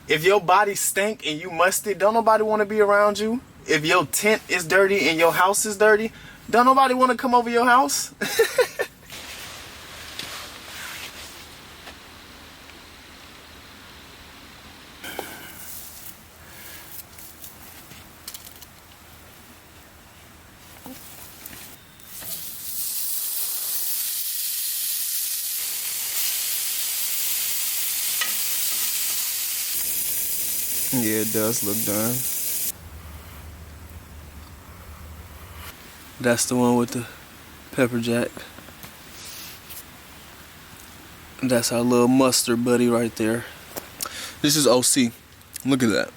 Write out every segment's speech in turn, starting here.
If your body stink and you musty, don't nobody want to be around you. If your tent is dirty and your house is dirty, don't nobody want to come over your house. Yeah, it does look done. That's the one with the pepper jack. That's our little mustard buddy right there. This is OC. Look at that.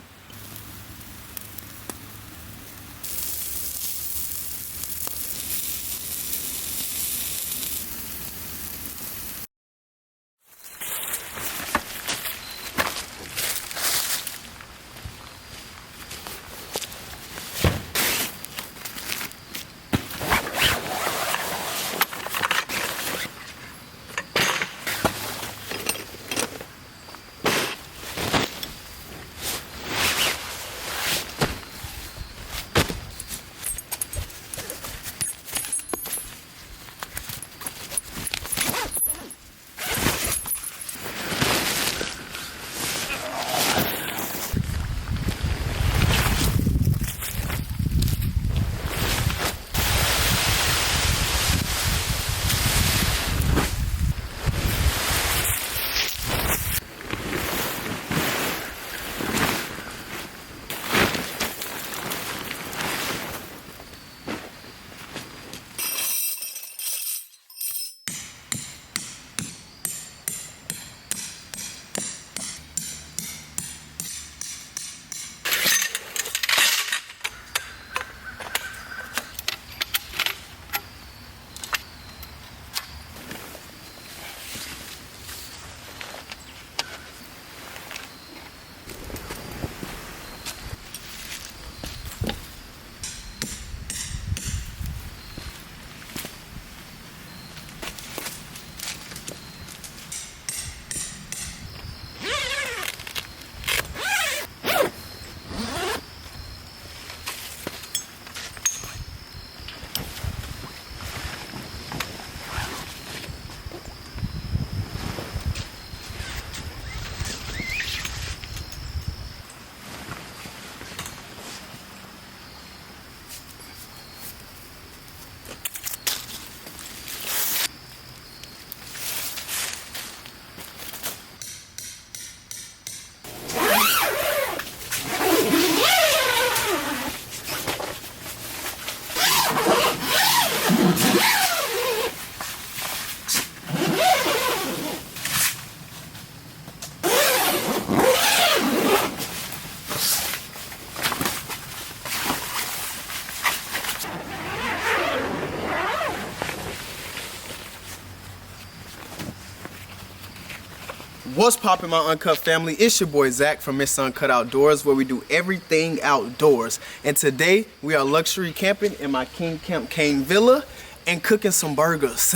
What's poppin', my Uncut family? It's your boy Zach from MrUncutt, where we do everything outdoors. And today we are luxury camping in my King Camp Cane Villa and cooking some burgers.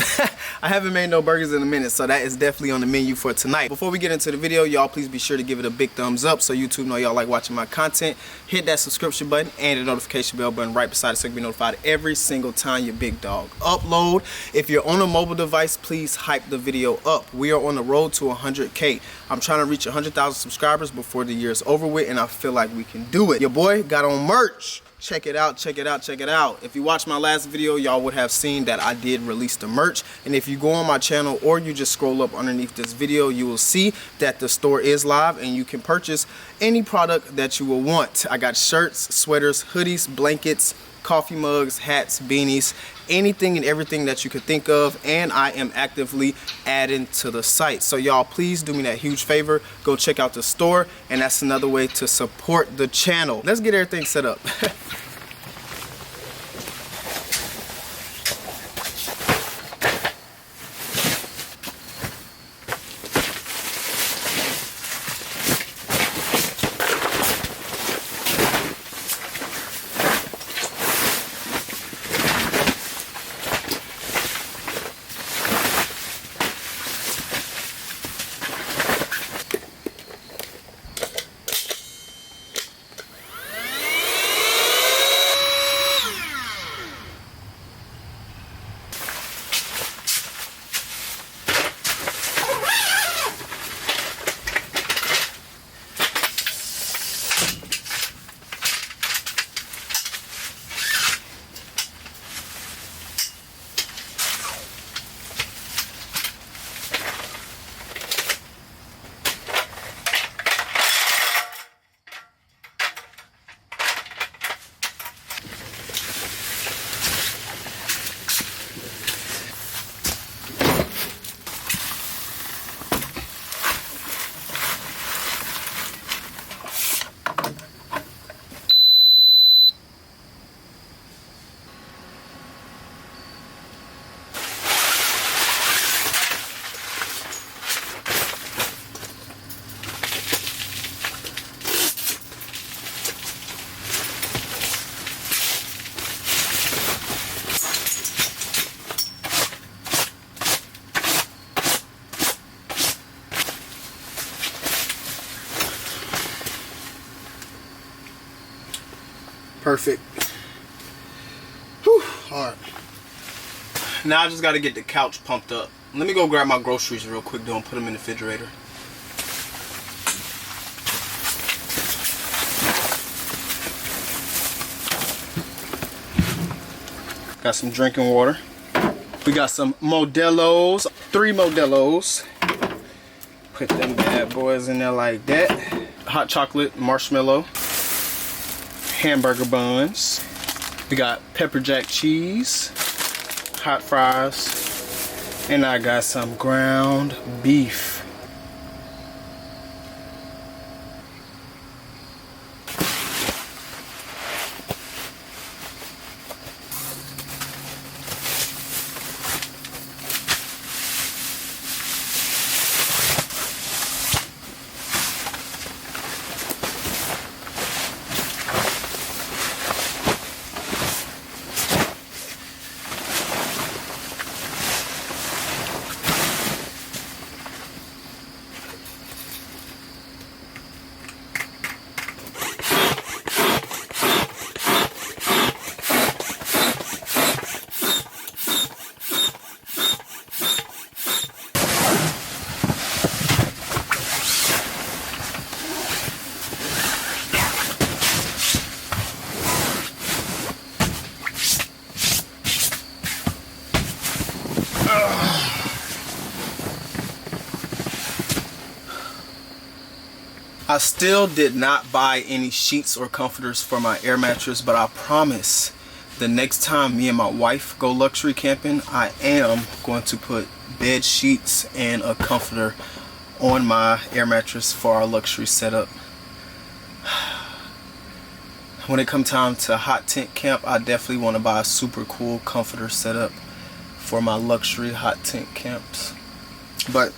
I haven't made no burgers in a minute, so that is definitely on the menu for tonight. Before we get into the video, y'all please be sure to give it a big thumbs up so YouTube know y'all like watching my content. Hit that subscription button and the notification bell button right beside it so you can be notified every single time your big dog upload. If you're on a mobile device, please hype the video up. We are on the road to 100K. I'm trying to reach 100,000 subscribers before the year is over with, and I feel like we can do it. Your boy got on merch. Check it out, check it out, check it out. If you watched my last video, y'all would have seen that I did release the merch. And if you go on my channel or you just scroll up underneath this video, you will see that the store is live and you can purchase any product that you will want. I got shirts, sweaters, hoodies, blankets, coffee mugs, hats, beanies, anything and everything that you could think of, and I am actively adding to the site. So y'all please do me that huge favor, go check out the store, and that's another way to support the channel. Let's get everything set up. Perfect. Whew, hard. Now I just got to get the couch pumped up. Let me go grab my groceries real quick though and put them in the refrigerator. Got some drinking water. We got some Modelo's, 3 Modelo's. Put them bad boys in there like that. Hot chocolate, marshmallow, hamburger buns. We got pepper jack cheese, hot fries, and I got some ground beef. I still did not buy any sheets or comforters for my air mattress, but I promise the next time me and my wife go luxury camping, I am going to put bed sheets and a comforter on my air mattress for our luxury setup. When it comes time to hot tent camp, I definitely want to buy a super cool comforter setup for my luxury hot tent camps. But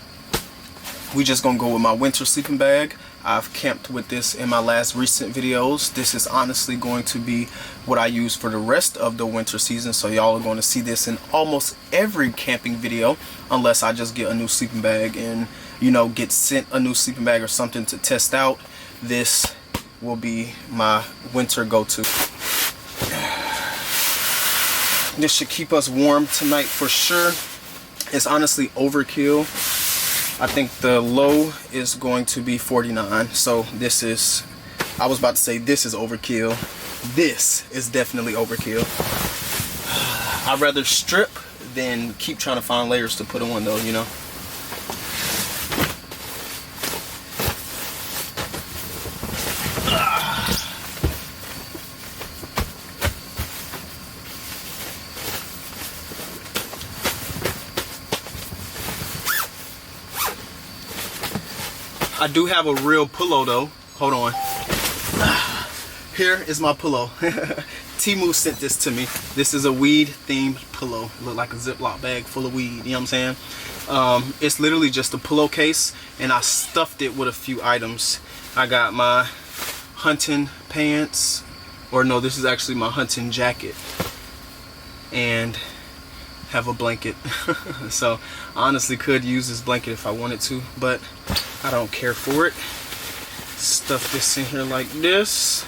we just gonna go with my winter sleeping bag. I've camped with this in my last recent videos. This is honestly going to be what I use for the rest of the winter season, so y'all are going to see this in almost every camping video, unless I just get a new sleeping bag and, you know, get sent a new sleeping bag or something to test out. This will be my winter go-to. This should keep us warm tonight for sure. It's honestly overkill. I think the low is going to be 49. So this is, I was about to say this is overkill. This is definitely overkill. I'd rather strip than keep trying to find layers to put on though, you know. I do have a real pillow though. Hold on. Here is my pillow. Temu sent this to me. This is a weed themed pillow. Look like a Ziploc bag full of weed. You know what I'm saying? It's literally just a pillowcase, and I stuffed it with a few items. I got my hunting pants, or no, this is actually my hunting jacket, and have a blanket. So I honestly could use this blanket if I wanted to, but I don't care for it. Stuff this in here like this.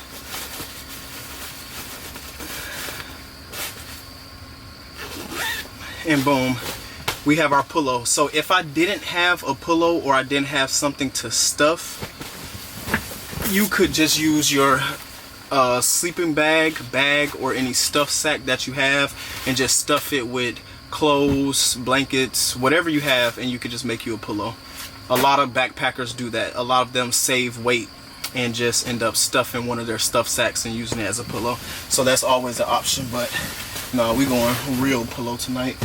And boom, we have our pillow. So if I didn't have a pillow or I didn't have something to stuff, you could just use your sleeping bag, or any stuff sack that you have, and just stuff it with clothes, blankets, whatever you have, and you could just make you a pillow. A lot of backpackers do that. A lot of them save weight and just end up stuffing one of their stuff sacks and using it as a pillow. So that's always an option, but no, we going real pillow tonight.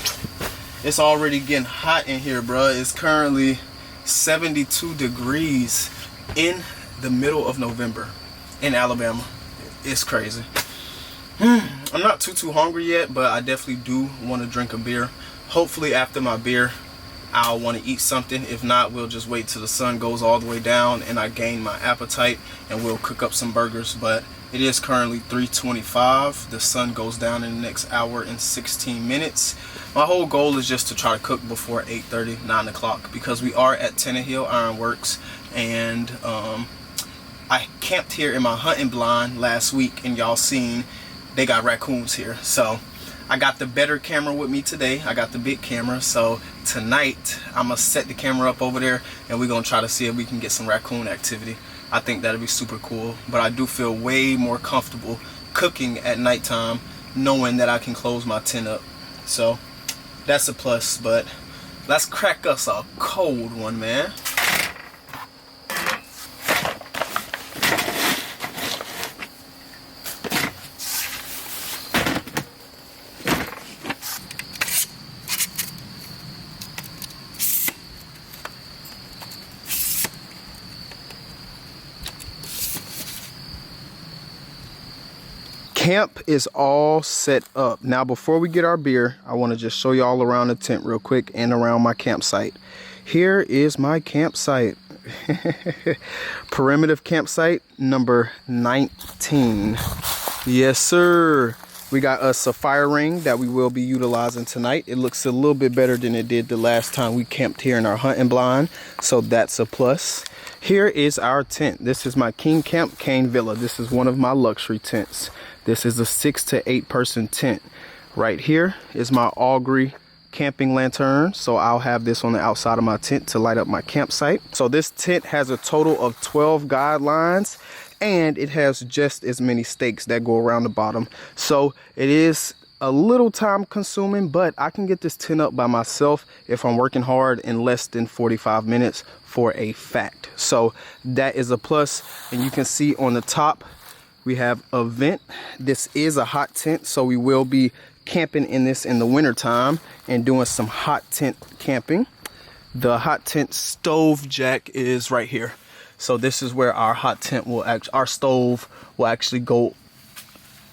It's already getting hot in here, bruh. It's currently 72 degrees in the middle of November in Alabama. It's crazy. I'm not too hungry yet, but I definitely do want to drink a beer. Hopefully after my beer, I'll want to eat something. If not, we'll just wait till the sun goes all the way down and I gain my appetite, and we'll cook up some burgers. But it is currently 3:25. The sun goes down in the next hour and 16 minutes. My whole goal is just to try to cook before 8:30, 9 o'clock, because we are at Channnel Ironworks, and I camped here in my hunting blind last week, and y'all seen they got raccoons here. So I got the better camera with me today. I got the big camera. So tonight I'm gonna set the camera up over there, and we're gonna try to see if we can get some raccoon activity. I think that'd be super cool. But I do feel way more comfortable cooking at nighttime knowing that I can close my tent up. So that's a plus. But let's crack us a cold one, man. Camp is all set up. Now before we get our beer, I want to just show you all around the tent real quick and around my campsite. Here is my campsite. Primitive campsite number 19. Yes sir. We got us a fire ring that we will be utilizing tonight. It looks a little bit better than it did the last time we camped here in our hunting blind, so that's a plus. Here is our tent. This is my King Camp Cane Villa. This is one of my luxury tents. This is a 6 to 8 person tent. Right here is my Augury camping lantern, so I'll have this on the outside of my tent to light up my campsite. So this tent has a total of 12 guidelines, and it has just as many stakes that go around the bottom. So it is a little time consuming, but I can get this tent up by myself if I'm working hard in less than 45 minutes for a fact. So that is a plus. And you can see on the top we have a vent. This is a hot tent, so we will be camping in this in the winter time and doing some hot tent camping. The hot tent stove jack is right here. So this is where our hot tent will our stove will actually go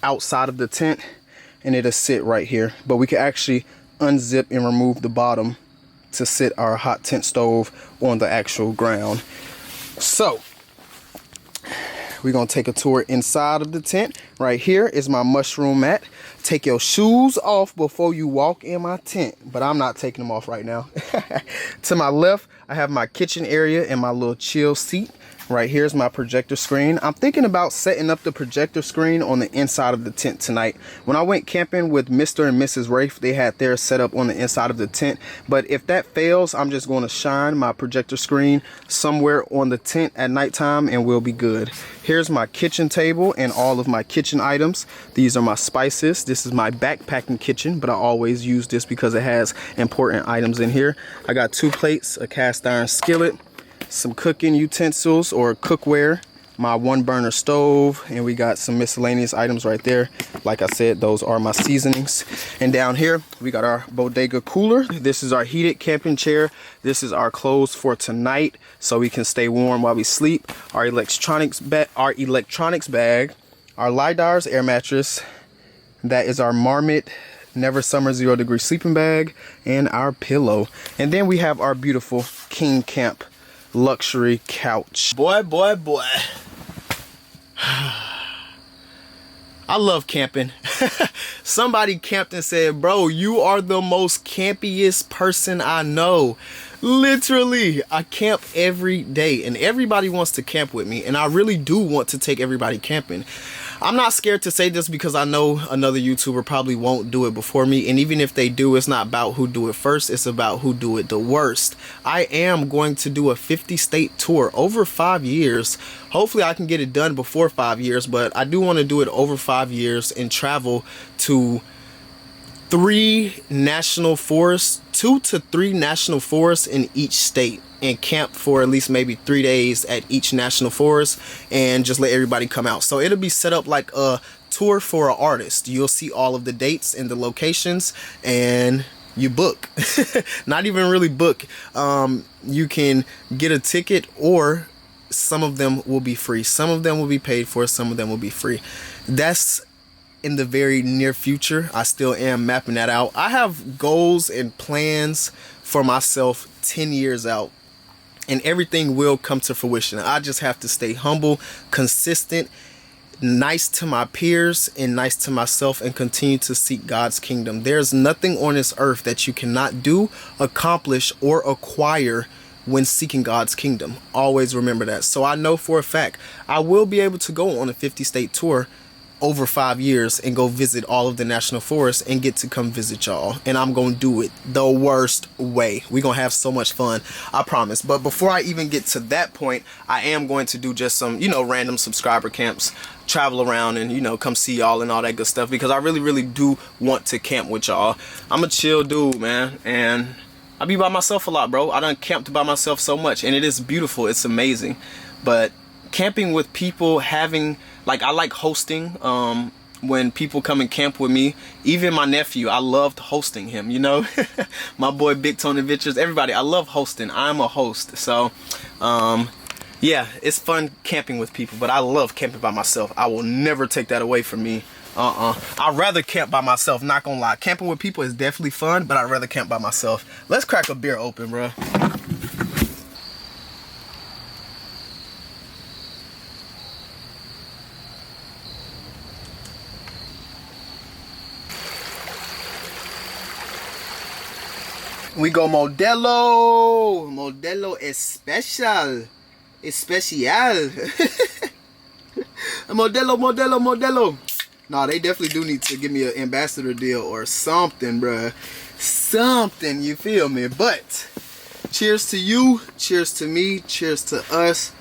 outside of the tent, and it'll sit right here. But we can actually unzip and remove the bottom to sit our hot tent stove on the actual ground. So we're gonna take a tour inside of the tent. Right here is my mushroom mat. Take your shoes off before you walk in my tent, but I'm not taking them off right now. To my left, I have my kitchen area and my little chill seat. Right here's my projector screen. I'm thinking about setting up the projector screen on the inside of the tent tonight. When I went camping with Mr. and Mrs. Rafe, they had theirs set up on the inside of the tent. But if that fails, I'm just going to shine my projector screen somewhere on the tent at nighttime and we'll be good. Here's my kitchen table and all of my kitchen items. These are my spices. This is my backpacking kitchen, but I always use this because it has important items in here. I got 2 plates, a cast iron skillet, some cooking utensils or cookware, my 1 burner stove, and we got some miscellaneous items right there. Like I said, those are my seasonings. And down here we got our bodega cooler. This is our heated camping chair. This is our clothes for tonight so we can stay warm while we sleep. Our electronics bag, our Lidars air mattress. That is our Marmot Never Summer 0 degree sleeping bag, and our pillow. And then we have our beautiful King Camp luxury couch. Boy. I love camping. Somebody camped and said, bro, you are the most campiest person I know. Literally, I camp every day and everybody wants to camp with me, and I really do want to take everybody camping. I'm not scared to say this because I know another YouTuber probably won't do it before me, and even if they do, it's not about who do it first, it's about who do it the worst. I am going to do a 50-state tour over 5 years. Hopefully I can get it done before 5 years, but I do want to do it over 5 years and travel to 3 national forests, 2 to 3 national forests in each state, and camp for at least maybe 3 days at each national forest and just let everybody come out. So it'll be set up like a tour for an artist. You'll see all of the dates and the locations, and you book. Not even really book. You can get a ticket, or some of them will be free. Some of them will be paid for, some of them will be free. That's in the very near future. I still am mapping that out. I have goals and plans for myself 10 years out, and everything will come to fruition. I just have to stay humble, consistent, nice to my peers, and nice to myself, and continue to seek God's kingdom. There's nothing on this earth that you cannot do, accomplish, or acquire when seeking God's kingdom. Always remember that. So I know for a fact I will be able to go on a 50-state tour over 5 years and go visit all of the national forests and get to come visit y'all. And I'm gonna do it the worst way. We're gonna have so much fun, I promise. But before I even get to that point, I am going to do just some, you know, random subscriber camps, travel around and, you know, come see y'all and all that good stuff, because I really do want to camp with y'all. I'm a chill dude, man, and I be by myself a lot, bro. I done camped by myself so much, and it is beautiful. It's amazing. But camping with people, having, like, I like hosting when people come and camp with me. Even my nephew, I loved hosting him, you know. My boy Big Tony Adventures, everybody, I love hosting. I'm a host. So yeah, it's fun camping with people, but I love camping by myself. I will never take that away from me. I'd rather camp by myself, not gonna lie. Camping with people is definitely fun, but I'd rather camp by myself. Let's crack a beer open, bro. We go Modelo. Modelo Especial. Especial. Modelo. Nah, they definitely do need to give me an ambassador deal or something, bruh. Something, you feel me? But cheers to you, cheers to me, cheers to us.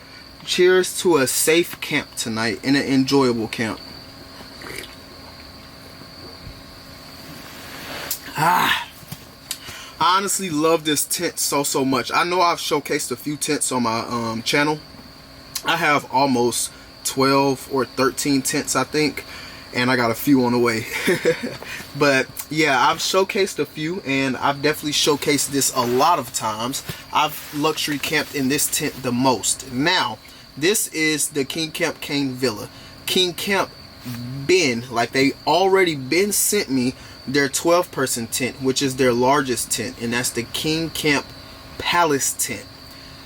Cheers to a safe camp tonight and an enjoyable camp. I honestly love this tent so much. I know I've showcased a few tents on my channel. I have almost 12 or 13 tents, I think, and I got a few on the way. But yeah, I've showcased a few, and I've definitely showcased this a lot of times. I've luxury camped in this tent the most. Now, this is the King Camp Cane Villa. King Camp like they already been sent me their 12-person tent, which is their largest tent, and that's the King Camp Palace tent.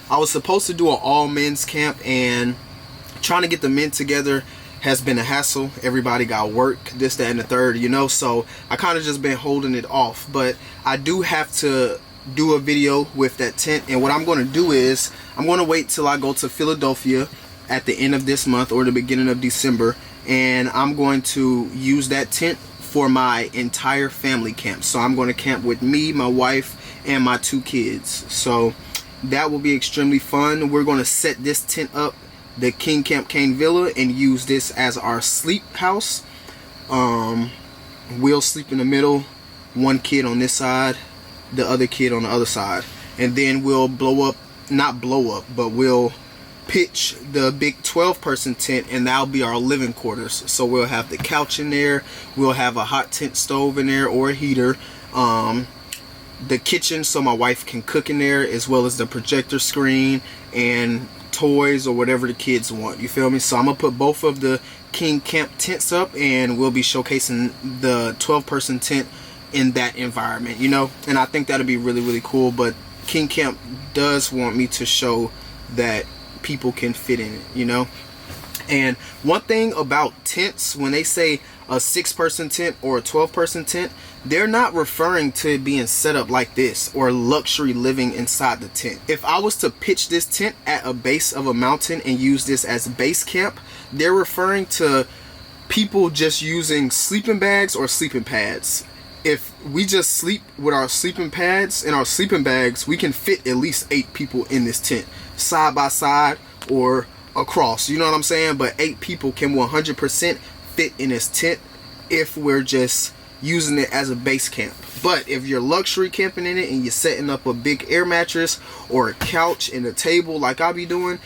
I was supposed to do an all men's camp, and trying to get the men together has been a hassle. Everybody got work, this, that, and the third, you know, so I kind of just been holding it off. But I do have to do a video with that tent, and what I'm going to do is I'm going to wait till I go to Philadelphia at the end of this month or the beginning of December, and I'm going to use that tent for my entire family camp. So I'm going to camp with me, my wife, and my 2 kids. So that will be extremely fun. We're going to set this tent up, the King Camp Cane Villa, and use this as our sleep house. We'll sleep in the middle, 1 kid on this side, the other kid on the other side, and then we'll not blow up, but we'll pitch the big 12-person tent, and that'll be our living quarters. So we'll have the couch in there, we'll have a hot tent stove in there or a heater, the kitchen so my wife can cook in there, as well as the projector screen and toys or whatever the kids want, you feel me? So I'm gonna put both of the King Camp tents up, and we'll be showcasing the 12-person tent in that environment, you know, and I think that'll be really cool. But King Camp does want me to show that people can fit in it, you know. And one thing about tents, when they say a 6-person tent or a 12-person tent, they're not referring to it being set up like this or luxury living inside the tent. If I was to pitch this tent at a base of a mountain and use this as base camp, they're referring to people just using sleeping bags or sleeping pads. If we just sleep with our sleeping pads and our sleeping bags, we can fit at least 8 people in this tent, side by side or across, you know what I'm saying? But 8 people can 100% fit in this tent if we're just using it as a base camp. But if you're luxury camping in it and you're setting up a big air mattress or a couch and a table like I be doing,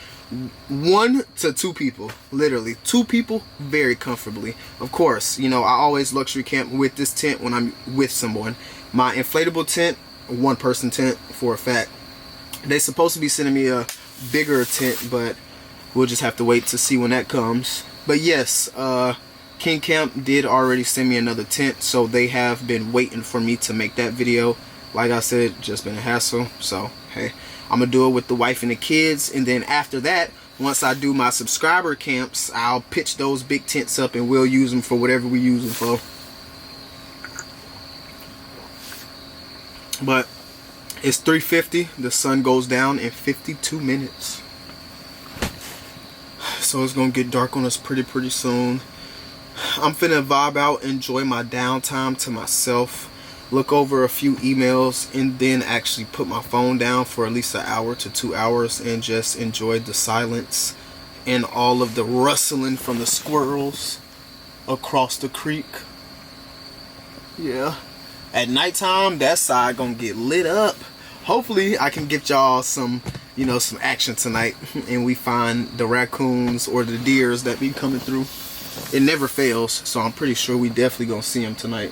1 to 2 people, literally 2 people very comfortably. Of course, you know, I always luxury camp with this tent when I'm with someone. My inflatable tent, 1-person tent for a fact. They're supposed to be sending me a bigger tent, but we'll just have to wait to see when that comes. But yes, King Camp did already send me another tent, so they have been waiting for me to make that video. Like I said, just been a hassle. So hey, I'm gonna do it with the wife and the kids, and then after that, once I do my subscriber camps, I'll pitch those big tents up and we'll use them for whatever we use them for. But It's 3:50. The sun goes down in 52 minutes. So it's gonna get dark on us pretty soon. I'm finna vibe out, enjoy my downtime to myself, look over a few emails, and then actually put my phone down for at least an hour to 2 hours and just enjoy the silence and all of the rustling from the squirrels across the creek. Yeah. At nighttime, that side gonna get lit up. Hopefully I can get y'all some, you know, some action tonight and we find the raccoons or the deers that be coming through. It never fails, so I'm pretty sure we definitely gonna see them tonight.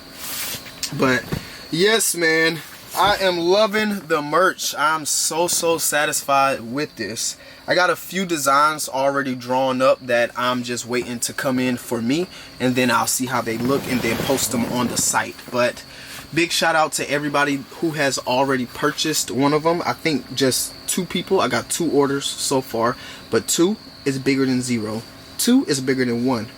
But yes, man, I am loving the merch. I'm so satisfied with this. I got a few designs already drawn up that I'm just waiting to come in for me, and then I'll see how they look and then post them on the site. But big shout out to everybody who has already purchased one of them. I think just 2 people. I got 2 orders so far, but 2 is bigger than 0. 2 is bigger than 1.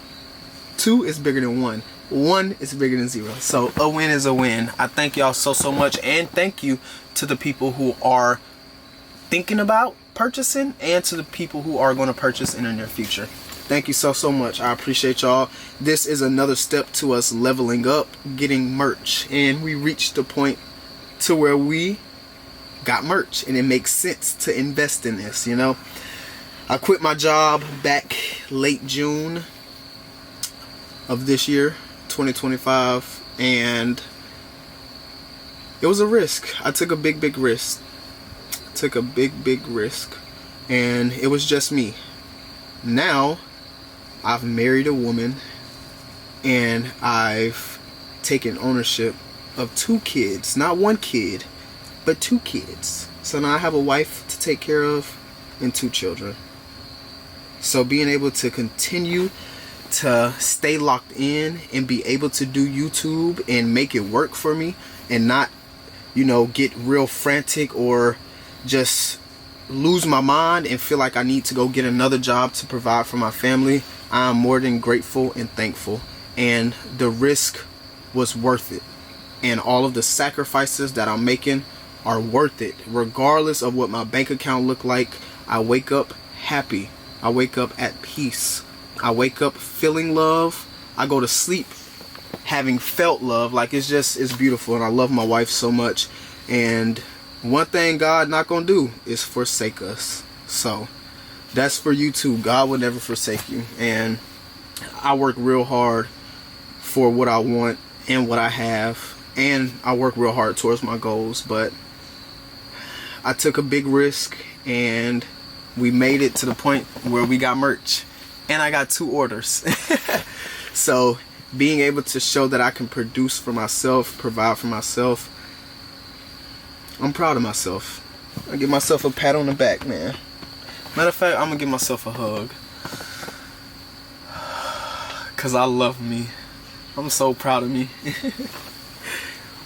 2 is bigger than 1. 1 is bigger than 0. So a win is a win. I thank y'all so much, and thank you to the people who are thinking about purchasing and to the people who are going to purchase in the near future. Thank you so much. I appreciate y'all. This is another step to us leveling up, getting merch, and we reached the point to where we got merch and it makes sense to invest in this, you know. I quit my job back late June of this year, 2025, and it was a risk. I took a big risk. Took a big risk, and it was just me. Now I've married a woman and I've taken ownership of 2 kids, not 1 kid, but 2 kids. So now I have a wife to take care of and 2 children. So being able to continue to stay locked in and be able to do YouTube and make it work for me and not, you know, get real frantic or just lose my mind and feel like I need to go get another job to provide for my family, I'm more than grateful and thankful. And the risk was worth it. And all of the sacrifices that I'm making are worth it. Regardless of what my bank account look like, I wake up happy. I wake up at peace. I wake up feeling love. I go to sleep having felt love. Like it's beautiful, and I love my wife so much. And one thing God not gonna do is forsake us. So that's for you too. God will never forsake you. And I work real hard for what I want and what I have, and I work real hard towards my goals. But I took a big risk and we made it to the point where we got merch, and I got 2 orders. So being able to show that I can produce for myself, provide for myself, I'm proud of myself. I give myself a pat on the back, man. Matter of fact, I'm gonna give myself a hug, cause I love me. I'm so proud of me.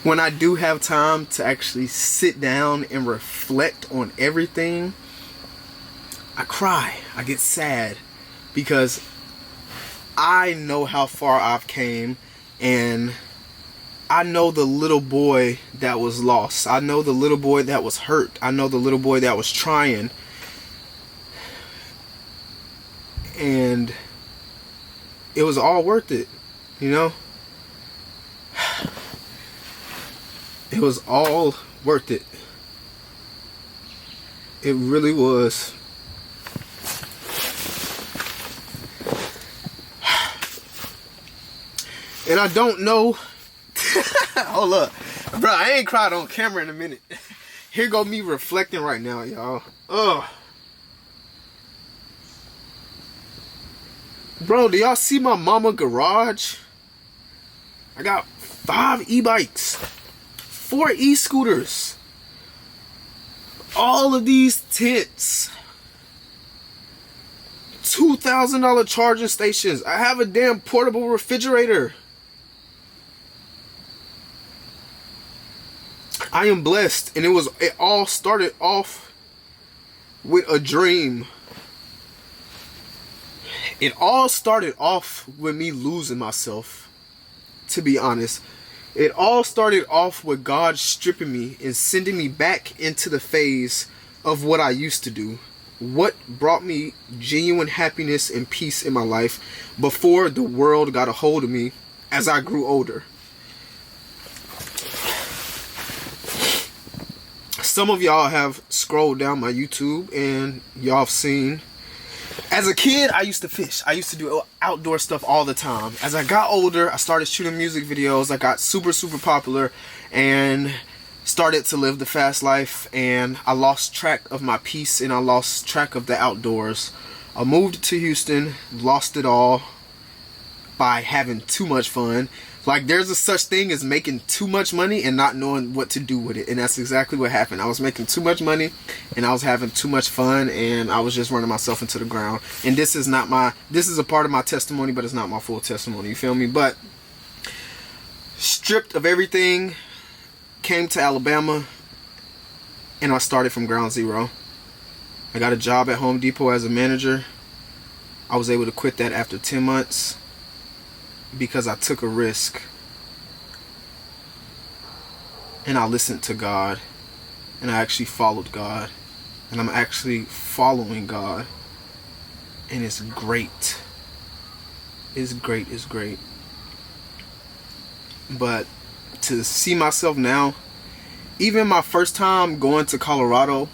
When I do have time to actually sit down and reflect on everything, I cry. I get sad because I know how far I've came, and I know the little boy that was lost. I know the little boy that was hurt. I know the little boy that was trying. And it was all worth it, you know? It was all worth it. It really was. And I don't know. Hold up, bro. I ain't cried on camera in a minute. Here go me reflecting right now, y'all. Ugh. Bro, do y'all see my mama garage? I got 5 e-bikes, 4 e-scooters, all of these tents, $2,000 charging stations. I have a damn portable refrigerator. I am blessed, and it all started off with a dream. It all started off with me losing myself, to be honest. It all started off with God stripping me and sending me back into the phase of what I used to do. What brought me genuine happiness and peace in my life before the world got a hold of me as I grew older. Some of y'all have scrolled down my YouTube and y'all have seen. As a kid, I used to fish. I used to do outdoor stuff all the time. As I got older, I started shooting music videos. I got super popular and started to live the fast life, and I lost track of my peace and I lost track of the outdoors. I moved to Houston, lost it all by having too much fun. Like, there's a such thing as making too much money and not knowing what to do with it, and that's exactly what happened. I was making too much money and I was having too much fun, and I was just running myself into the ground. And this is a part of my testimony, but it's not my full testimony, you feel me? But stripped of everything, came to Alabama, and I started from ground zero. I got a job at Home Depot as a manager. I was able to quit that after 10 months because I took a risk and I listened to God, and I actually followed God, and I'm actually following God, and it's great. It's great. But to see myself now, even my first time going to Colorado,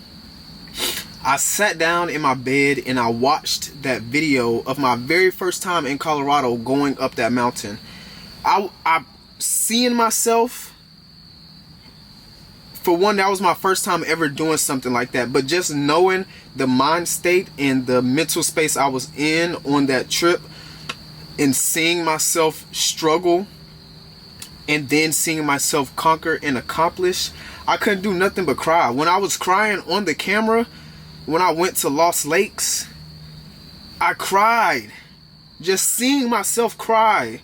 I sat down in my bed and I watched that video of my very first time in Colorado going up that mountain. I seeing myself, for one, that was my first time ever doing something like that, but just knowing the mind state and the mental space I was in on that trip, and seeing myself struggle and then seeing myself conquer and accomplish, I couldn't do nothing but cry. When I was crying on the camera, when I went to Lost Lakes, I cried. Just seeing myself cry.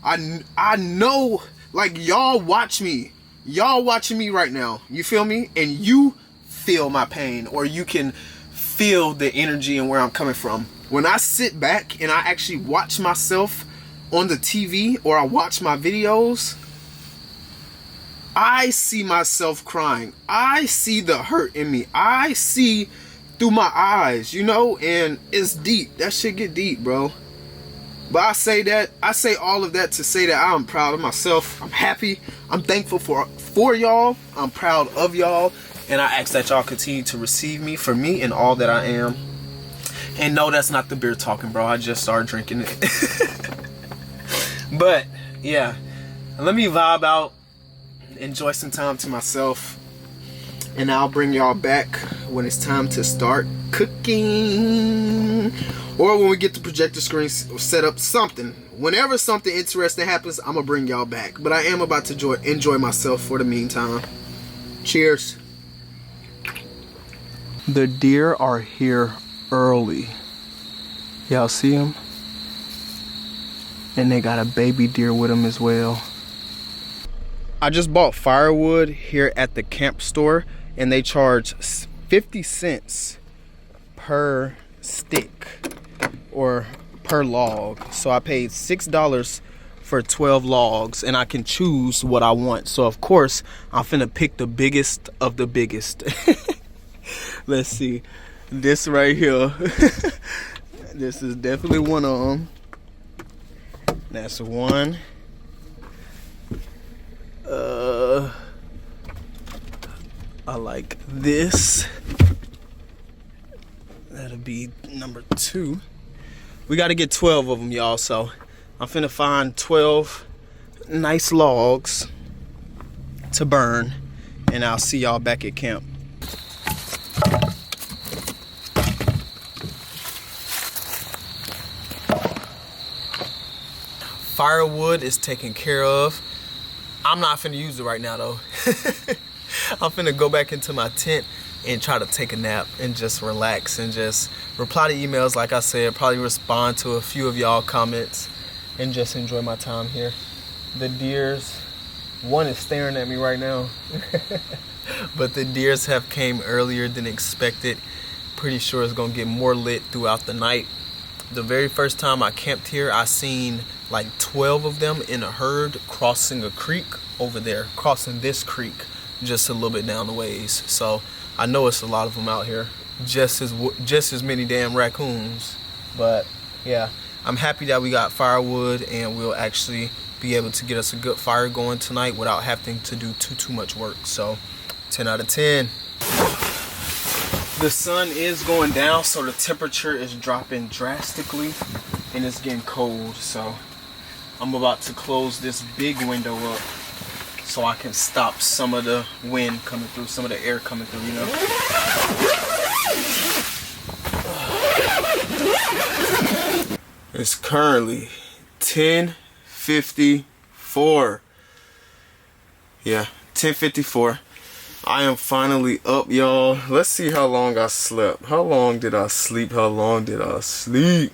I know, like, y'all watch me. Y'all watching me right now. You feel me? And you feel my pain, or you can feel the energy and where I'm coming from. When I sit back and I actually watch myself on the TV, or I watch my videos, I see myself crying. I see the hurt in me. I see through my eyes, you know, and it's deep. That shit get deep, bro. But I say all of that to say that I'm proud of myself. I'm happy. I'm thankful for y'all. I'm proud of y'all. And I ask that y'all continue to receive me for me and all that I am. And no, that's not the beer talking, bro. I just started drinking it. But, yeah. Let me vibe out. Enjoy some time to myself. And I'll bring y'all back when it's time to start cooking, or when we get the projector screen set up, something. Whenever something interesting happens, I'm gonna bring y'all back. But I am about to enjoy myself for the meantime. Cheers. The deer are here early. Y'all see them? And they got a baby deer with them as well. I just bought firewood here at the camp store, and they charge 50 cents per stick or per log. So I paid $6 for 12 logs, and I can choose what I want. So of course I'm finna pick the biggest of the biggest. Let's see, this right here. This is definitely one of them. That's one. I like this. That'll be number 2. We got to get 12 of them, y'all. So I'm finna find 12 nice logs to burn, and I'll see y'all back at camp. Firewood is taken care of. I'm not finna use it right now though. I'm finna go back into my tent and try to take a nap and just relax and just reply to emails, like I said, probably respond to a few of y'all comments and just enjoy my time here. The deers, one is staring at me right now. But the deers have came earlier than expected. Pretty sure it's gonna get more lit throughout the night. The very first time I camped here, I seen like 12 of them in a herd crossing a creek over there, crossing this creek just a little bit down the ways. So I know it's a lot of them out here, just as many damn raccoons. But yeah, I'm happy that we got firewood and we'll actually be able to get us a good fire going tonight without having to do too much work. So 10 out of 10. The sun is going down, so the temperature is dropping drastically and it's getting cold. So I'm about to close this big window up so I can stop some of the wind coming through, some of the air coming through, you know. It's currently 10:54. Yeah, 10:54. I am finally up, y'all. Let's see how long I slept. How long did I sleep? How long did I sleep?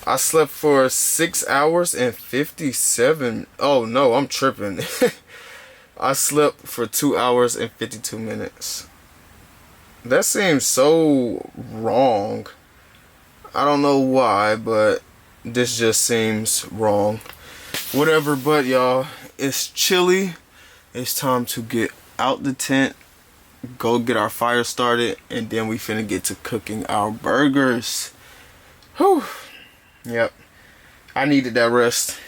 I slept for 6 hours and 57. Oh no, I'm tripping. I slept for 2 hours and 52 minutes. That seems so wrong. I don't know why, but this just seems wrong. Whatever, but y'all, it's chilly. It's time to get out the tent, go get our fire started, and then we finna get to cooking our burgers. Whew. Yep, I needed that rest.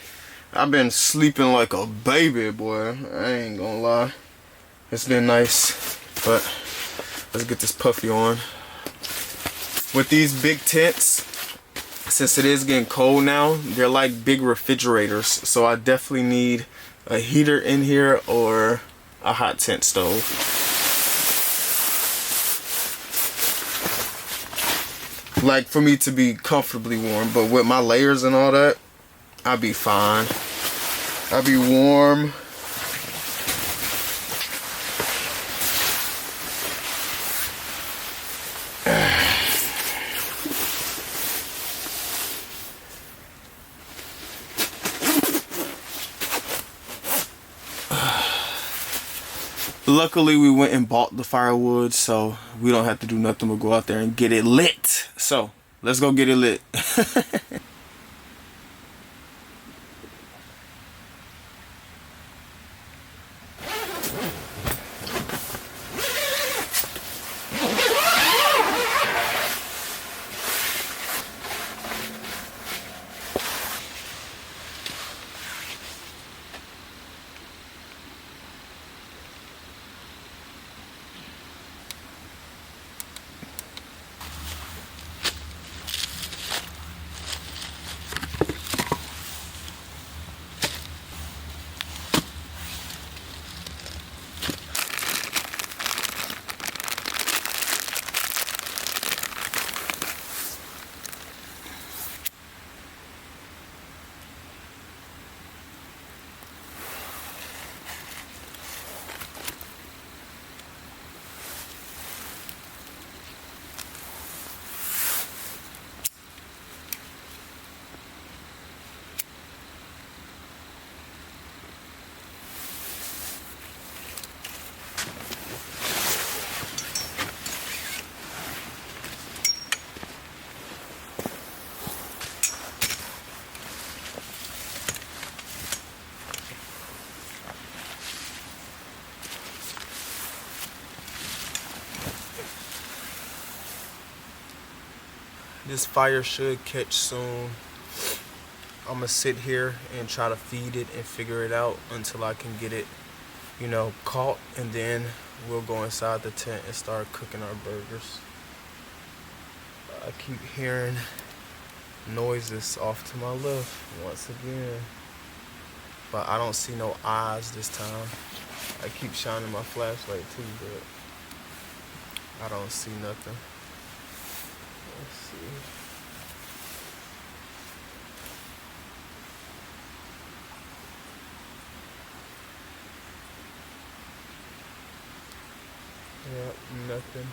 I've been sleeping like a baby, boy. I ain't gonna lie. It's been nice, but let's get this puffy on. With these big tents, since it is getting cold now, they're like big refrigerators. So I definitely need a heater in here or a hot tent stove. Like for me to be comfortably warm, but with my layers and all that, I'll be fine. I'll be warm. Luckily, we went and bought the firewood, so we don't have to do nothing but go out there and get it lit. So, let's go get it lit. This fire should catch soon. I'm gonna sit here and try to feed it and figure it out until I can get it, you know, caught, and then we'll go inside the tent and start cooking our burgers. I keep hearing noises off to my left once again, but I don't see no eyes this time. I keep shining my flashlight too, but I don't see nothing. Let's see. Yep, nothing.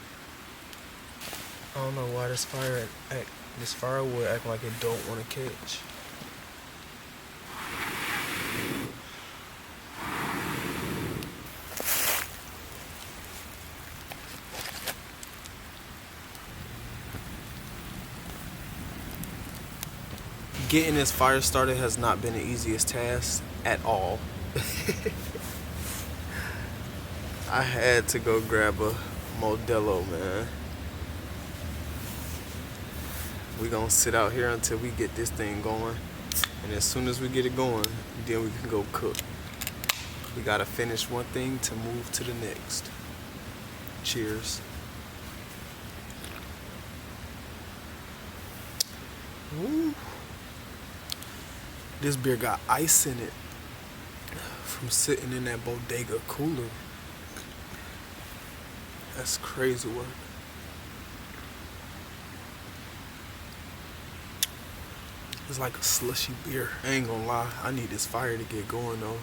I don't know why this firewood acting like it don't want to catch. Getting this fire started has not been the easiest task at all. I had to go grab a Modelo, man. We gonna sit out here until we get this thing going. And as soon as we get it going, then we can go cook. We gotta finish one thing to move to the next. Cheers. Ooh. This beer got ice in it from sitting in that bodega cooler. That's crazy work. It's like a slushy beer. I ain't gonna lie, I need this fire to get going though.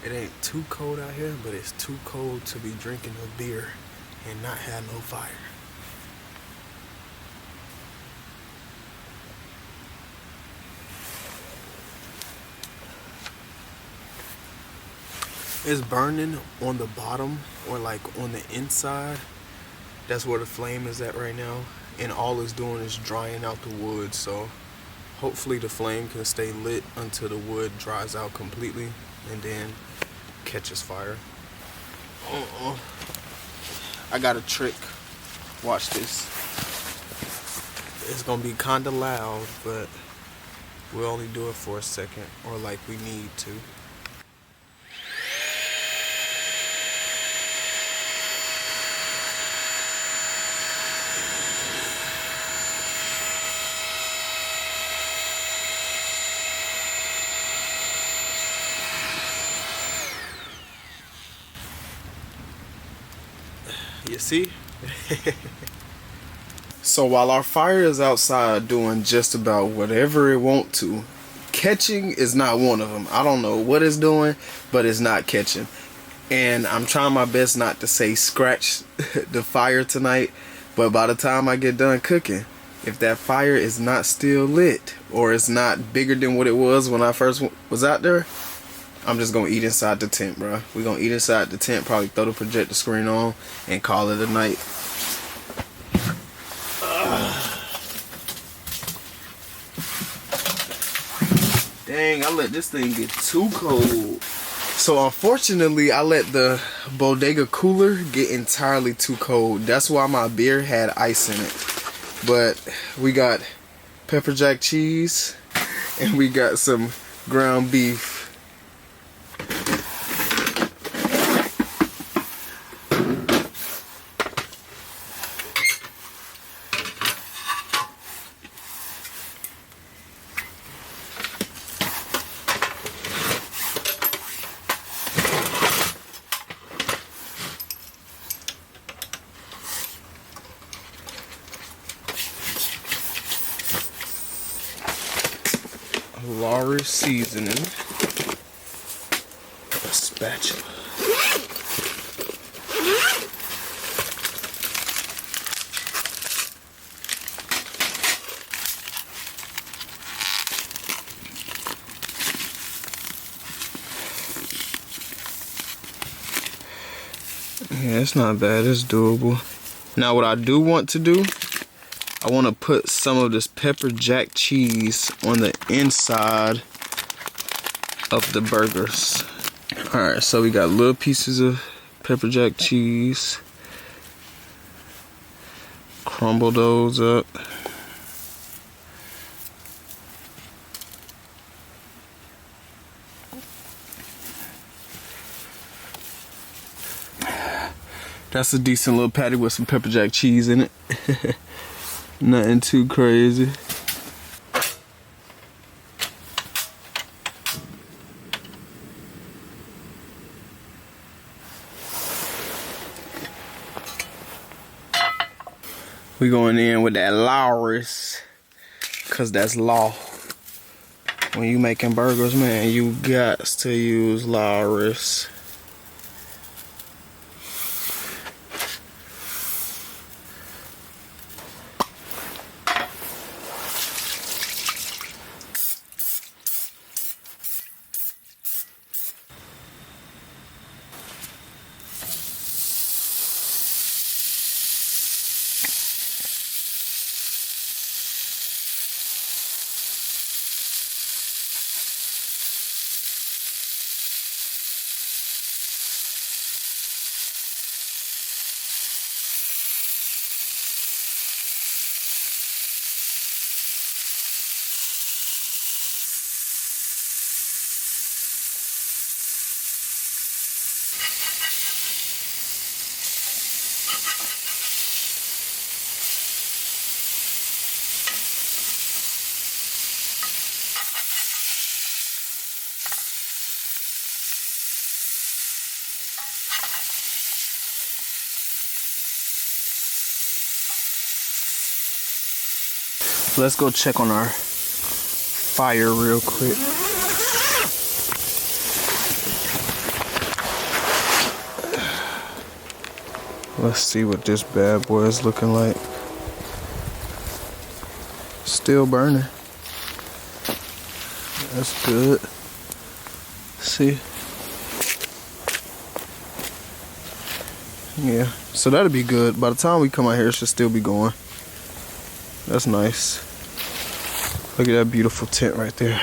It ain't too cold out here, but it's too cold to be drinking a beer and not have no fire. It's burning on the bottom or like on the inside. That's where the flame is at right now. And all it's doing is drying out the wood. So hopefully the flame can stay lit until the wood dries out completely and then catches fire. I got a trick. Watch this. It's gonna be kinda loud, but we'll only do it for a second or like we need to. You see? So while our fire is outside doing just about whatever it wants to, catching is not one of them. I don't know what it's doing, but it's not catching. And I'm trying my best not to say scratch the fire tonight, but by the time I get done cooking, if that fire is not still lit or it's not bigger than what it was when I first was out there, I'm just gonna eat inside the tent, bro. We're gonna eat inside the tent, probably throw the projector screen on and call it a night. Dang, I let this thing get too cold. So unfortunately, I let the bodega cooler get entirely too cold. That's why my beer had ice in it. But we got pepper jack cheese and we got some ground beef. Lard seasoning, a spatula. Yeah, it's not bad, it's doable. Now what I do want to do, I want to put some of this pepper jack cheese on the inside of the burgers. Alright, so we got little pieces of pepper jack cheese. Crumble those up. That's a decent little patty with some pepper jack cheese in it. Nothing too crazy. We going in with that Lawry's, cause that's law. When you making burgers, man, you got to use Lawry's. Let's go check on our fire real quick. Let's see what this bad boy is looking like. Still burning. That's good. See? Yeah, so that'll be good. By the time we come out here, it should still be going. That's nice. Look at that beautiful tent right there.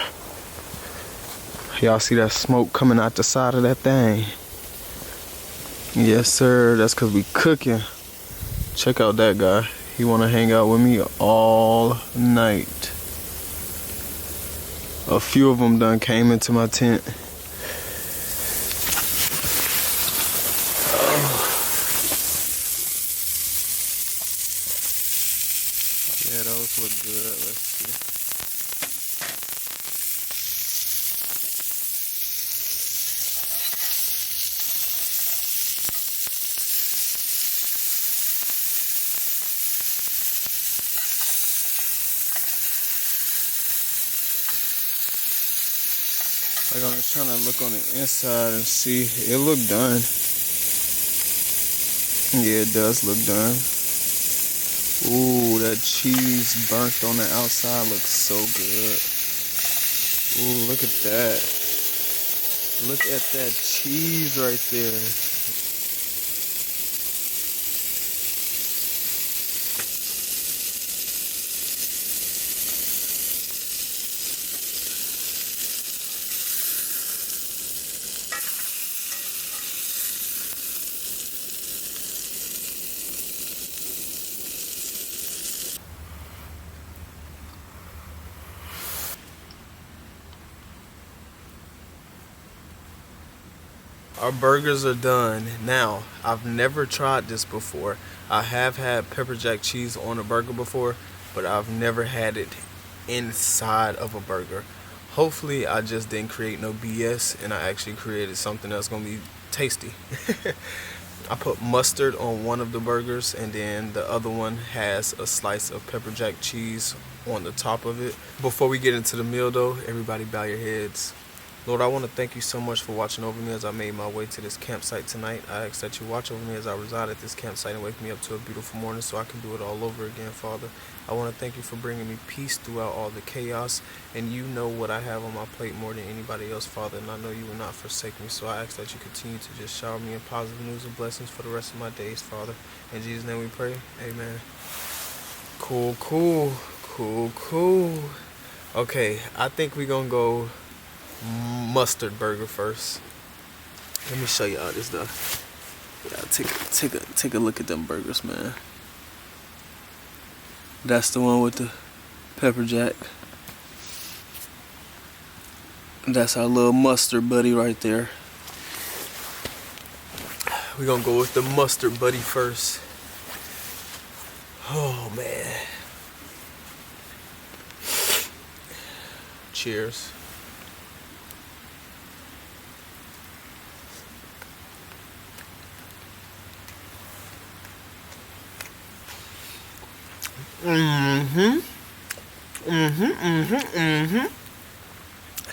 Y'all see that smoke coming out the side of that thing? Yes, sir. That's because we cooking. Check out that guy. He want to hang out with me all night. A few of them done came into my tent. Yeah, those look good. Let's see. Like I'm just trying to look on the inside and see. It look done. Yeah, it does look done. Ooh, that cheese burnt on the outside looks so good. Ooh, look at that. Look at that cheese right there. Our burgers are done. Now, I've never tried this before. I have had pepper jack cheese on a burger before, but I've never had it inside of a burger. Hopefully, I just didn't create no BS and I actually created something that's gonna be tasty. I put mustard on one of the burgers and then the other one has a slice of pepper jack cheese on the top of it. Before we get into the meal though, everybody bow your heads. Lord, I want to thank you so much for watching over me as I made my way to this campsite tonight. I ask that you watch over me as I reside at this campsite and wake me up to a beautiful morning so I can do it all over again, Father. I want to thank you for bringing me peace throughout all the chaos, and you know what I have on my plate more than anybody else, Father, and I know you will not forsake me, so I ask that you continue to just shower me in positive news and blessings for the rest of my days, Father. In Jesus' name we pray, amen. Cool, cool, cool, cool. Okay, I think we're going to go mustard burger first. Let me show y'all this though. Yeah, take a look at them burgers, man. That's the one with the pepper jack. That's our little mustard buddy right there. We're gonna go with the mustard buddy first. Oh man. Cheers.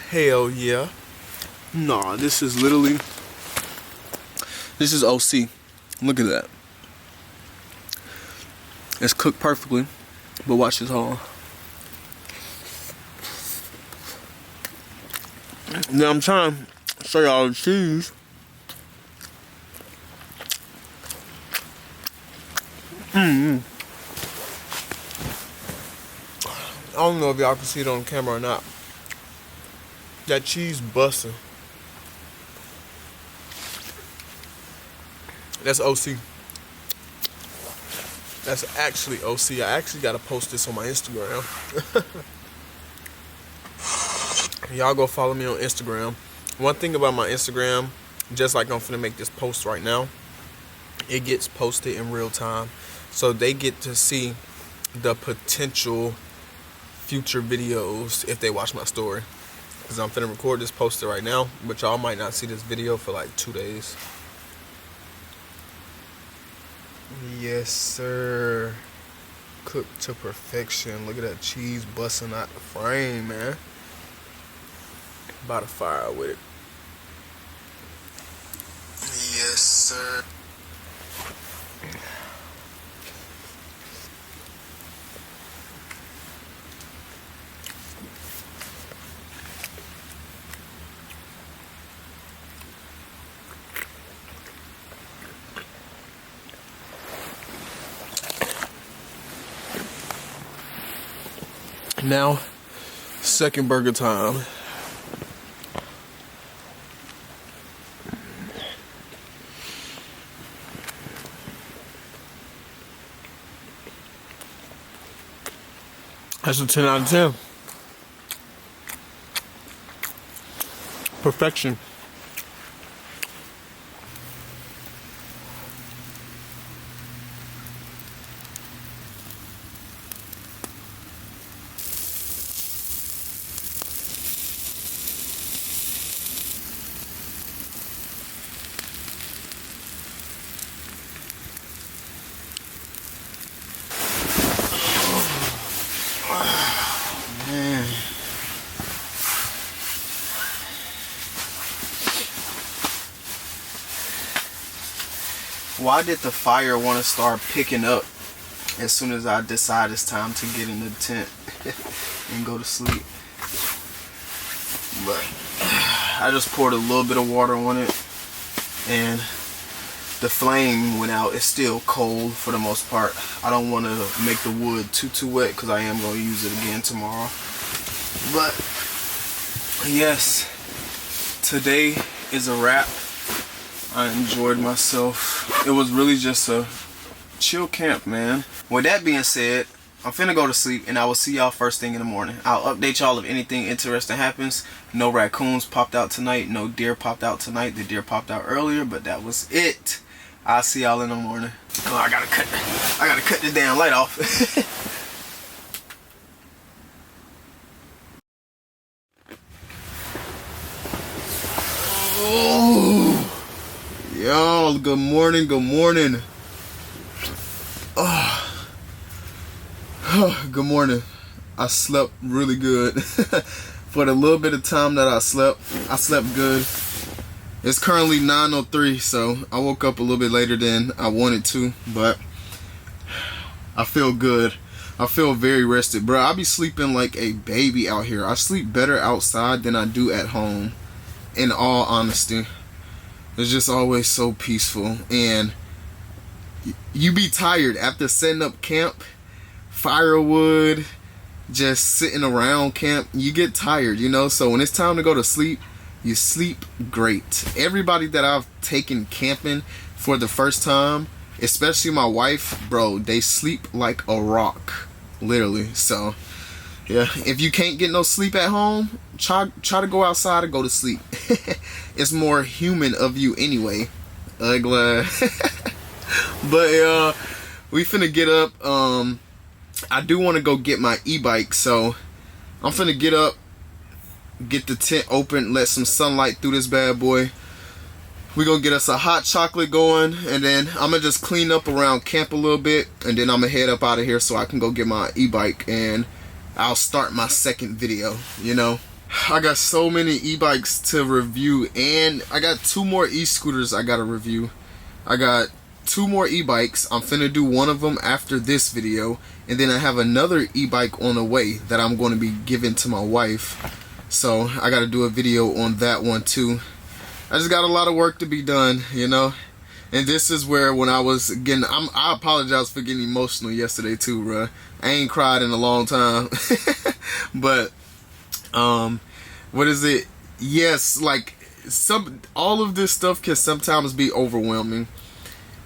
Hell yeah. Nah, this is OC. Look at that. It's cooked perfectly, but watch this whole. Now I'm trying to show y'all the cheese. I don't know if y'all can see it on camera or not. That cheese busting. That's OC. That's actually OC. I actually gotta post this on my Instagram. Y'all go follow me on Instagram. One thing about my Instagram, just like I'm finna make this post right now, it gets posted in real time, so they get to see the potential future videos if they watch my story. Because I'm finna record this, post it right now, but y'all might not see this video for like 2 days. Yes, sir. Cooked to perfection. Look at that cheese busting out the frame, man. By the fire with it. Yes, sir. Now, second burger time. That's a 10 out of 10. Perfection. Man. Why did the fire want to start picking up as soon as I decide it's time to get in the tent and go to sleep? But I just poured a little bit of water on it and the flame went out. It's still cold for the most part. I don't want to make the wood too wet because I am going to use it again tomorrow. But yes, today is a wrap. I enjoyed myself. It was really just a chill camp, man. With that being said, I'm finna go to sleep and I will see y'all first thing in the morning. I'll update y'all if anything interesting happens. No raccoons popped out tonight. No deer popped out tonight. The deer popped out earlier, but that was it. I'll see y'all in the morning. Oh, I gotta cut this damn light off. Oh, y'all, good morning, good morning. Oh, good morning. I slept really good. For the little bit of time that I slept good. It's currently 9:03, so I woke up a little bit later than I wanted to, but I feel good. I feel very rested, bro. I be sleeping like a baby out here. I sleep better outside than I do at home, in all honesty. It's just always so peaceful, and you be tired after setting up camp, firewood, just sitting around camp. You get tired, you know, so when it's time to go to sleep, you sleep great. Everybody that I've taken camping for the first time, especially my wife, bro, they sleep like a rock, literally. So yeah, if you can't get no sleep at home, try to go outside and go to sleep. It's more human of you anyway. Glad. But we finna get up. I do want to go get my e-bike, so I'm finna get up, get the tent open, let some sunlight through this bad boy. We're gonna get us a hot chocolate going, and then I'm gonna just clean up around camp a little bit, and then I'm gonna head up out of here so I can go get my e-bike, and I'll start my second video. You know, I got so many e-bikes to review, and I got 2 more e-scooters I gotta review. I got 2 more e-bikes. I'm finna do one of them after this video, and then I have another e-bike on the way that I'm going to be giving to my wife. So I got to do a video on that one too. I just got a lot of work to be done, you know. And this is where when I was getting, I apologize for getting emotional yesterday too, bruh. I ain't cried in a long time. But what is it? Yes, like all of this stuff can sometimes be overwhelming.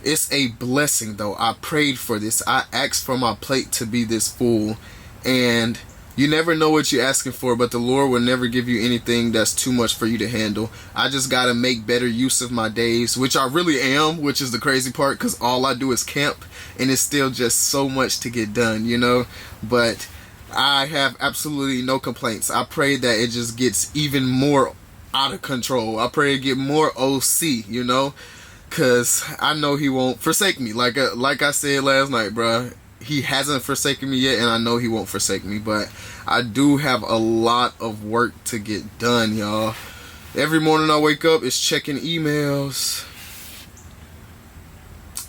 It's a blessing though. I prayed for this. I asked for my plate to be this full, and You never know what you're asking for, but the Lord will never give you anything that's too much for you to handle. I just gotta make better use of my days, which I really am, which is the crazy part, because all I do is camp, and it's still just so much to get done, you know? But I have absolutely no complaints. I pray that it just gets even more out of control. I pray it get more OC, you know? Because I know he won't forsake me. Like I said last night, bruh. He hasn't forsaken me yet, and I know he won't forsake me. But I do have a lot of work to get done, y'all. Every morning I wake up, it's checking emails.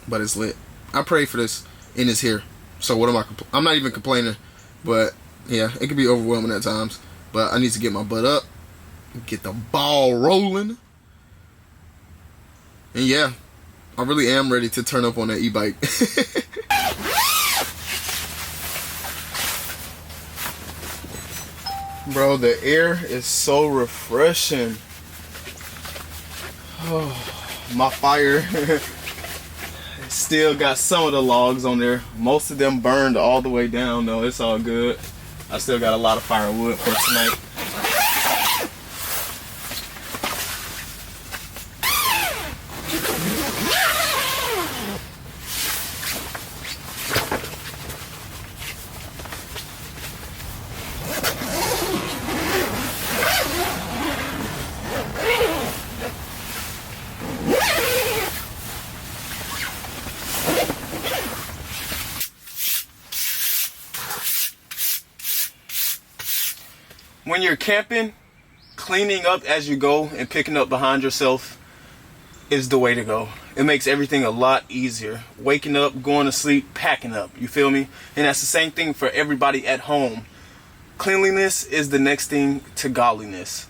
But it's lit. I prayed for this, and it's here. So what am I? I'm not even complaining. But yeah, it can be overwhelming at times. But I need to get my butt up, get the ball rolling. And yeah, I really am ready to turn up on that e-bike. Bro, the air is so refreshing. Oh, my fire still got some of the logs on there. Most of them burned all the way down though. It's all good. I still got a lot of firewood for tonight. When you're camping, cleaning up as you go and picking up behind yourself is the way to go. It makes everything a lot easier. Waking up, going to sleep, packing up. You feel me? And that's the same thing for everybody at home. Cleanliness is the next thing to godliness.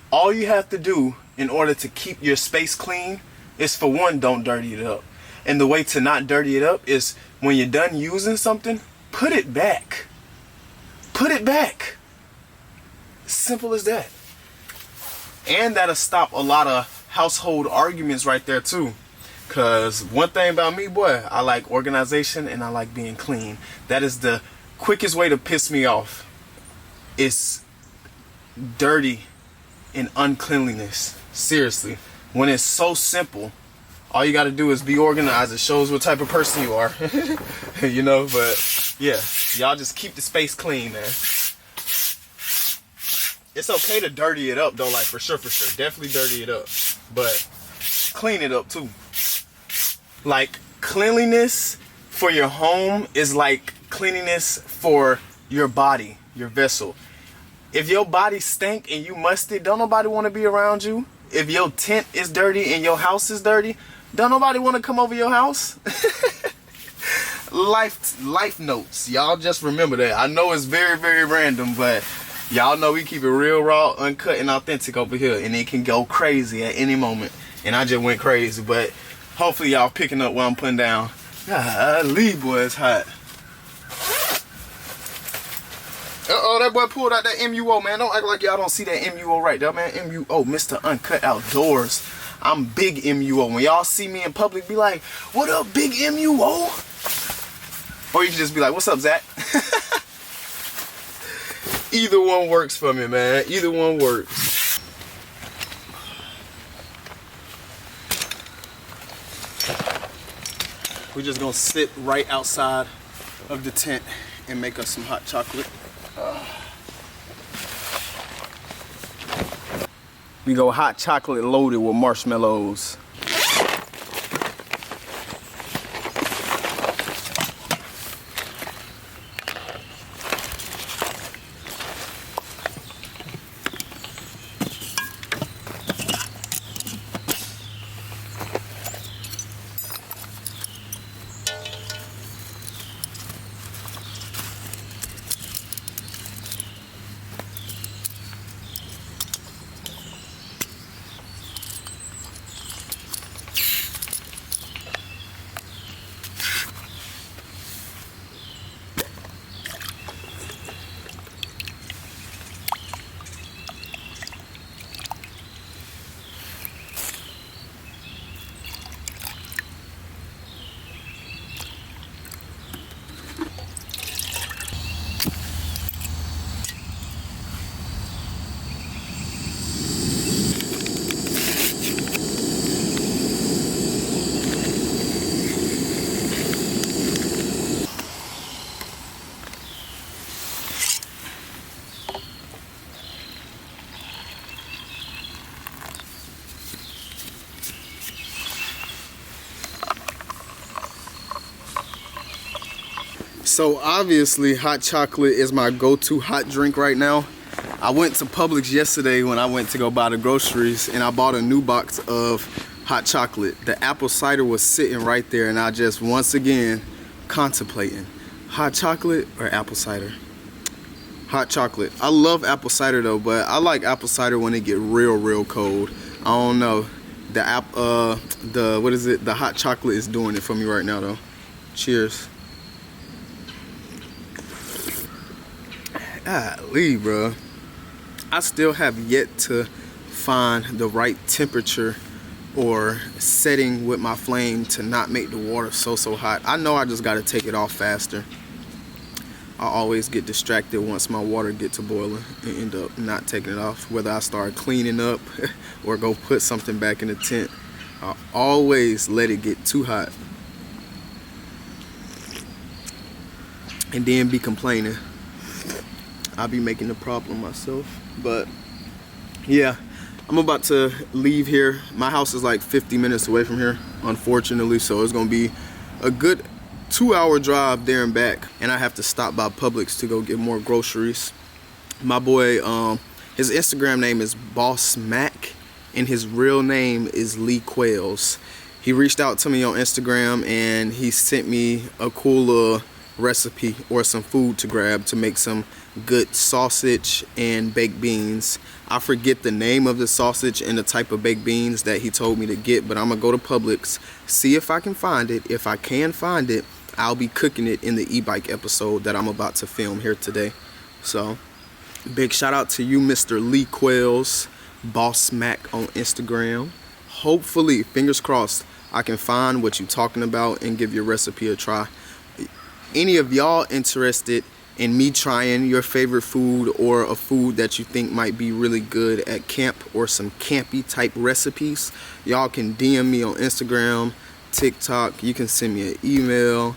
All you have to do in order to keep your space clean is, for one, don't dirty it up. And the way to not dirty it up is when you're done using something, put it back. Put it back. Simple as that. And that'll stop a lot of household arguments right there too. Cause one thing about me, boy, I like organization and I like being clean. That is the quickest way to piss me off. It's dirty and uncleanliness. Seriously. When it's so simple, all you gotta do is be organized. It shows what type of person you are. You know, but yeah, y'all just keep the space clean, man. It's okay to dirty it up though, like for sure. Definitely dirty it up. But clean it up too. Like cleanliness for your home is like cleanliness for your body, your vessel. If your body stink and you musty, don't nobody want to be around you. If your tent is dirty and your house is dirty, don't nobody want to come over your house. Life notes. Y'all just remember that. I know it's very, very random, but y'all know we keep it real, raw, uncut, and authentic over here, and it can go crazy at any moment. And I just went crazy, but hopefully y'all picking up what I'm putting down. Golly, boy, it's hot. Uh-oh, that boy pulled out that MUO, man. Don't act like y'all don't see that MUO right there, man. MUO, Mr. Uncut Outdoors. I'm big MUO. When y'all see me in public, be like, what up, big MUO? Or you can just be like, what's up, Zach? Either one works for me, man. Either one works. We're just gonna sit right outside of the tent and make us some hot chocolate. We go hot chocolate loaded with marshmallows. So obviously hot chocolate is my go-to hot drink right now. I went to Publix yesterday when I went to go buy the groceries, and I bought a new box of hot chocolate. The apple cider was sitting right there, and I just once again contemplating hot chocolate or apple cider. Hot chocolate. I love apple cider though, but I like apple cider when it get real cold. I don't know. The hot chocolate is doing it for me right now though. Cheers. Golly, bro. I still have yet to find the right temperature or setting with my flame to not make the water so hot. I know I just got to take it off faster. I always get distracted once my water gets to boiling and end up not taking it off. Whether I start cleaning up or go put something back in the tent, I always let it get too hot and then be complaining. I'll be making the problem myself. But yeah, I'm about to leave here. My house is like 50 minutes away from here, unfortunately, so it's gonna be a good 2-hour drive there and back, and I have to stop by Publix to go get more groceries. My boy, his Instagram name is Boss Mac, and his real name is Lee Quails. He reached out to me on Instagram, and he sent me a cool recipe or some food to grab to make some good sausage and baked beans. I forget the name of the sausage and the type of baked beans that he told me to get, but I'm gonna go to Publix, see if I can find it. If I can find it, I'll be cooking it in the e-bike episode that I'm about to film here today. So big shout out to you, Mr. Lee Quails, Boss Mac on Instagram. Hopefully, fingers crossed, I can find what you're talking about and give your recipe a try. Any of y'all interested in me trying your favorite food or a food that you think might be really good at camp or some campy type recipes, y'all can DM me on Instagram, TikTok. You can send me an email,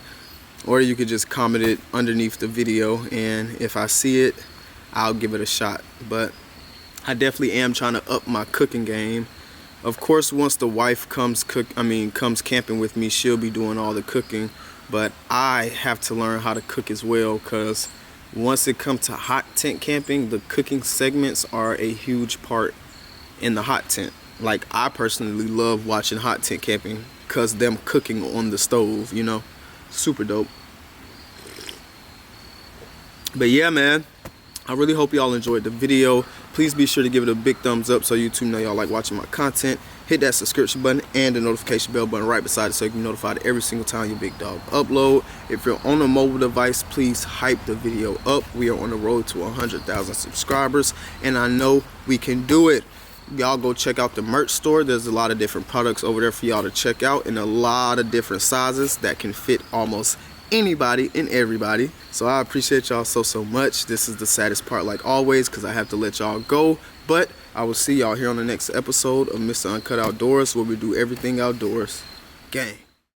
or you could just comment it underneath the video, and if I see it, I'll give it a shot. But I definitely am trying to up my cooking game. Of course, once the wife comes camping with me, she'll be doing all the cooking, but I have to learn how to cook as well, because once it comes to hot tent camping, the cooking segments are a huge part in the hot tent. Like, I personally love watching hot tent camping because them cooking on the stove, you know, super dope. But yeah, man, I really hope y'all enjoyed the video. Please be sure to give it a big thumbs up so YouTube know y'all like watching my content. Hit that subscription button and the notification bell button right beside it so you can be notified every single time your big dog upload. If you're on a mobile device, please hype the video up. We are on the road to 100,000 subscribers, and I know we can do it. Y'all go check out the merch store. There's a lot of different products over there for y'all to check out, and a lot of different sizes that can fit almost anybody and everybody. So I appreciate y'all so much. This is the saddest part, like always, because I have to let y'all go, but I will see y'all here on the next episode of Mr. Uncut Outdoors, where we do everything outdoors. Gang.